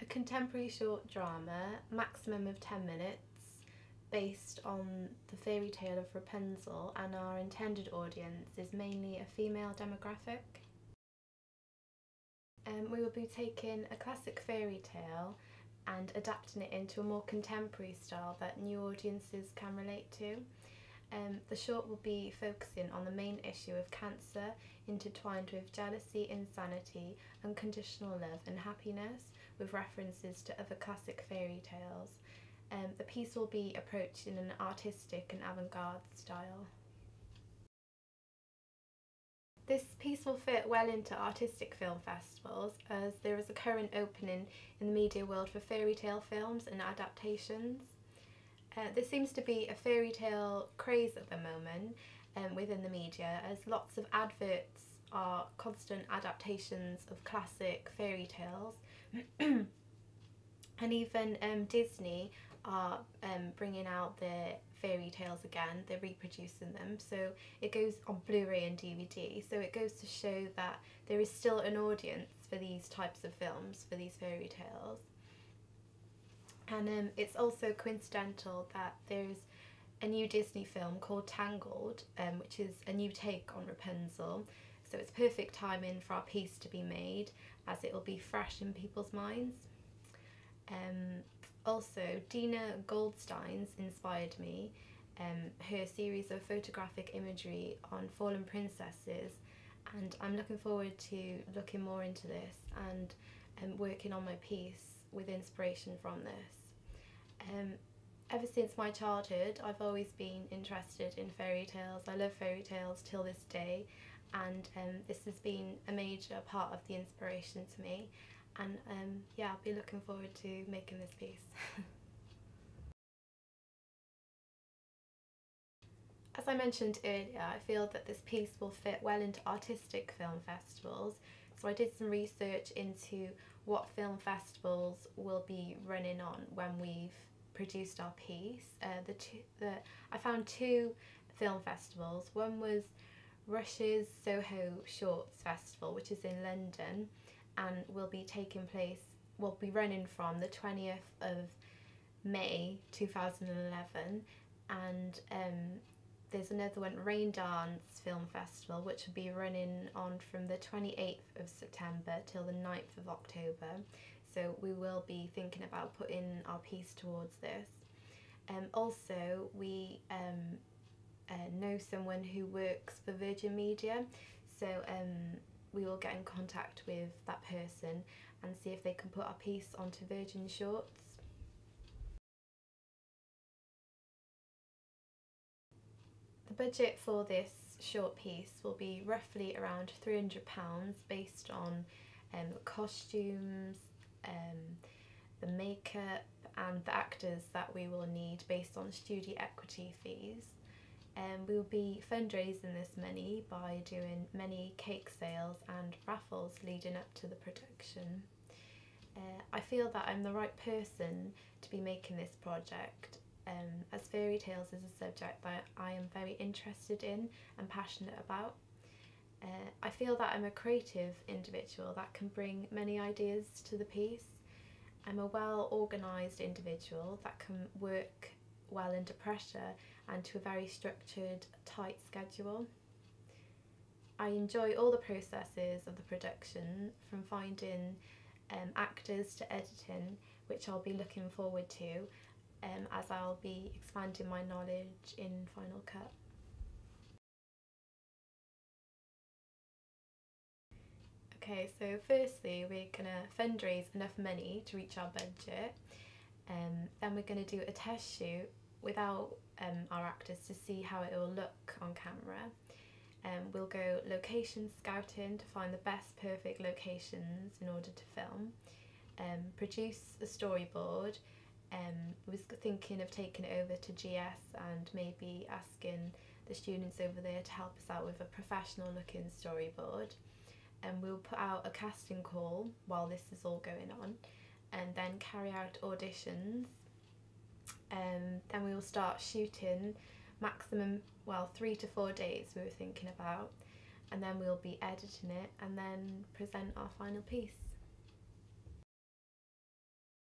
contemporary short drama, maximum of 10 minutes, based on the fairy tale of Rapunzel, and our intended audience is mainly a female demographic. We will be taking a classic fairy tale and adapting it into a more contemporary style that new audiences can relate to. The short will be focusing on the main issue of cancer intertwined with jealousy, insanity, unconditional love and happiness, with references to other classic fairy tales. The piece will be approached in an artistic and avant-garde style. This piece will fit well into artistic film festivals, as there is a current opening in the media world for fairy tale films and adaptations. There seems to be a fairy tale craze at the moment within the media, as lots of adverts are constant adaptations of classic fairy tales. And even Disney are bringing out their fairy tales again, they're reproducing them, so it goes on Blu-ray and DVD, so it goes to show that there is still an audience for these types of films, for these fairy tales. And it's also coincidental that there's a new Disney film called Tangled, which is a new take on Rapunzel, so it's perfect timing for our piece to be made, as it will be fresh in people's minds. Also, Dina Goldstein's inspired me, her series of photographic imagery on fallen princesses, and I'm looking forward to looking more into this and working on my piece with inspiration from this. Ever since my childhood, I've always been interested in fairy tales. I love fairy tales till this day, and this has been a major part of the inspiration to me. And yeah, I'll be looking forward to making this piece. As I mentioned earlier, I feel that this piece will fit well into artistic film festivals, so I did some research into what film festivals will be running on when we've produced our piece. I found two film festivals. One was Rush's Soho Shorts Festival, which is in London, and will be running from the 20th of May 2011, and there's another one, Rain Dance Film Festival, which will be running on from the 28th of September till the 9th of October, so we will be thinking about putting our piece towards this. Also, we know someone who works for Virgin Media, so we will get in contact with that person and see if they can put our piece onto Virgin Shorts. The budget for this short piece will be roughly around £300, based on costumes, the makeup and the actors that we will need, based on studio equity fees. We will be fundraising this money by doing many cake sales and raffles leading up to the production. I feel that I'm the right person to be making this project, as fairy tales is a subject that I am very interested in and passionate about. I feel that I'm a creative individual that can bring many ideas to the piece. I'm a well-organised individual that can work well under pressure and to a very structured, tight schedule. I enjoy all the processes of the production, from finding actors to editing, which I'll be looking forward to as I'll be expanding my knowledge in Final Cut. Okay, so firstly we're going to fundraise enough money to reach our budget, then we're going to do a test shoot without our actors to see how it will look on camera. We'll go location scouting to find the best perfect locations in order to film, produce a storyboard. I was thinking of taking it over to GS and maybe asking the students over there to help us out with a professional looking storyboard. And we'll put out a casting call while this is all going on, and then carry out auditions. Then we will start shooting, maximum, well, 3 to 4 days we were thinking about, and then we'll be editing it and then present our final piece.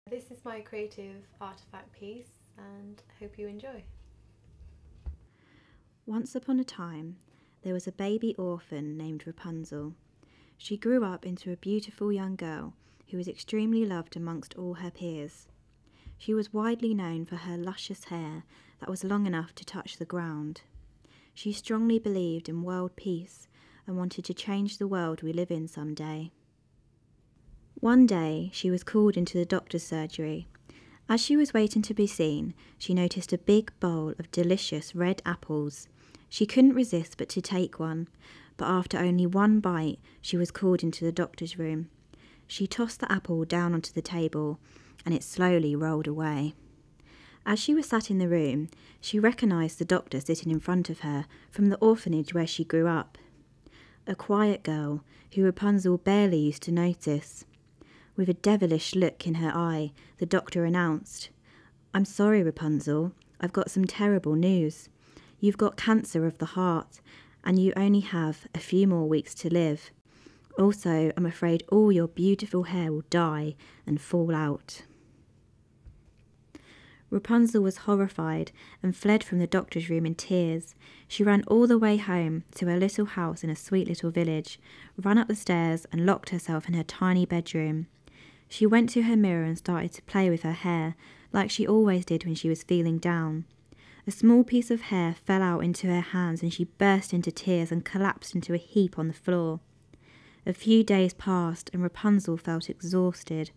This is my creative artifact piece and hope you enjoy. Once upon a time, there was a baby orphan named Rapunzel. She grew up into a beautiful young girl who was extremely loved amongst all her peers. She was widely known for her luscious hair that was long enough to touch the ground. She strongly believed in world peace and wanted to change the world we live in someday. One day, she was called into the doctor's surgery. As she was waiting to be seen, she noticed a big bowl of delicious red apples. She couldn't resist but to take one, but after only one bite, she was called into the doctor's room. She tossed the apple down onto the table, and it slowly rolled away. As she was sat in the room, she recognised the doctor sitting in front of her from the orphanage where she grew up. A quiet girl who Rapunzel barely used to notice. With a devilish look in her eye, the doctor announced, "I'm sorry, Rapunzel, I've got some terrible news. You've got cancer of the heart, and you only have a few more weeks to live. Also, I'm afraid all your beautiful hair will die and fall out." Rapunzel was horrified and fled from the doctor's room in tears. She ran all the way home to her little house in a sweet little village, ran up the stairs and locked herself in her tiny bedroom. She went to her mirror and started to play with her hair, like she always did when she was feeling down. A small piece of hair fell out into her hands and she burst into tears and collapsed into a heap on the floor. A few days passed and Rapunzel felt exhausted.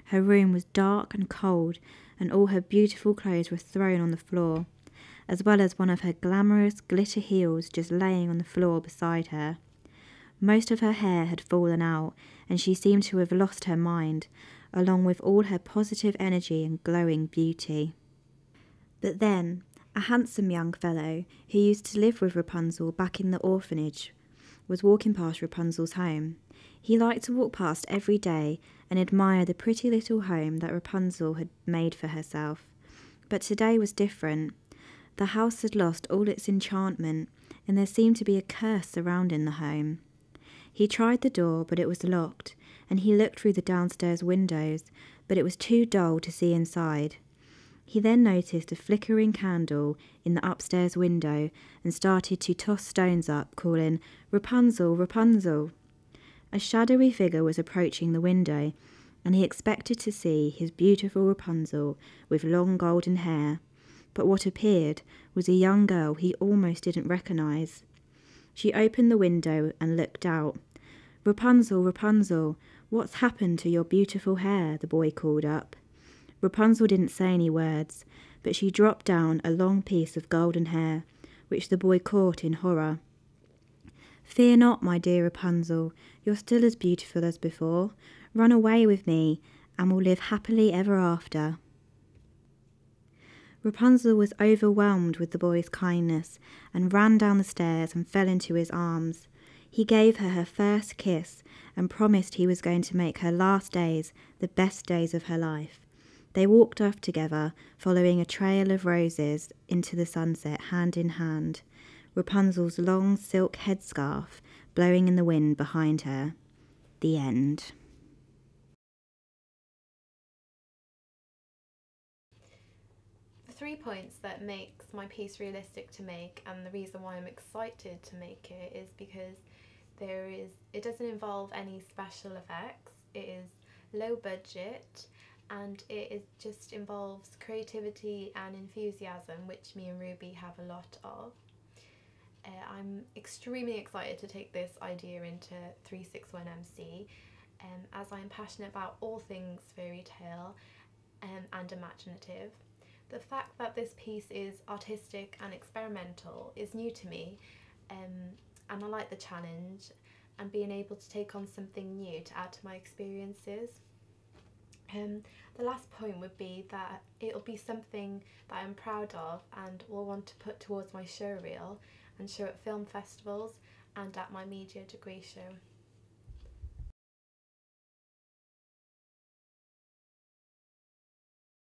Her room was dark and cold, and all her beautiful clothes were thrown on the floor, as well as one of her glamorous glitter heels just laying on the floor beside her. Most of her hair had fallen out, and she seemed to have lost her mind, along with all her positive energy and glowing beauty. But then, a handsome young fellow who used to live with Rapunzel back in the orphanage was walking past Rapunzel's home. He liked to walk past every day and admire the pretty little home that Rapunzel had made for herself. But today was different. The house had lost all its enchantment, and there seemed to be a curse surrounding the home. He tried the door, but it was locked, and he looked through the downstairs windows, but it was too dull to see inside. He then noticed a flickering candle in the upstairs window and started to toss stones up, calling, "Rapunzel, Rapunzel." A shadowy figure was approaching the window, and he expected to see his beautiful Rapunzel with long golden hair, but what appeared was a young girl he almost didn't recognise. She opened the window and looked out. "Rapunzel, Rapunzel, what's happened to your beautiful hair?" the boy called up. Rapunzel didn't say any words, but she dropped down a long piece of golden hair, which the boy caught in horror. "Fear not, my dear Rapunzel, you're still as beautiful as before. Run away with me, and we'll live happily ever after." Rapunzel was overwhelmed with the boy's kindness and ran down the stairs and fell into his arms. He gave her her first kiss and promised he was going to make her last days the best days of her life. They walked off together, following a trail of roses into the sunset, hand in hand, Rapunzel's long silk headscarf blowing in the wind behind her. The end. The 3 points that makes my piece realistic to make, and the reason why I'm excited to make it, is because it doesn't involve any special effects. It is low budget, and just involves creativity and enthusiasm, which me and Ruby have a lot of. I'm extremely excited to take this idea into 361MC, as I'm passionate about all things fairy tale and imaginative. The fact that this piece is artistic and experimental is new to me, and I like the challenge and being able to take on something new to add to my experiences. The last point would be that it'll be something that I'm proud of and will want to put towards my show reel and show at film festivals and at my media degree show.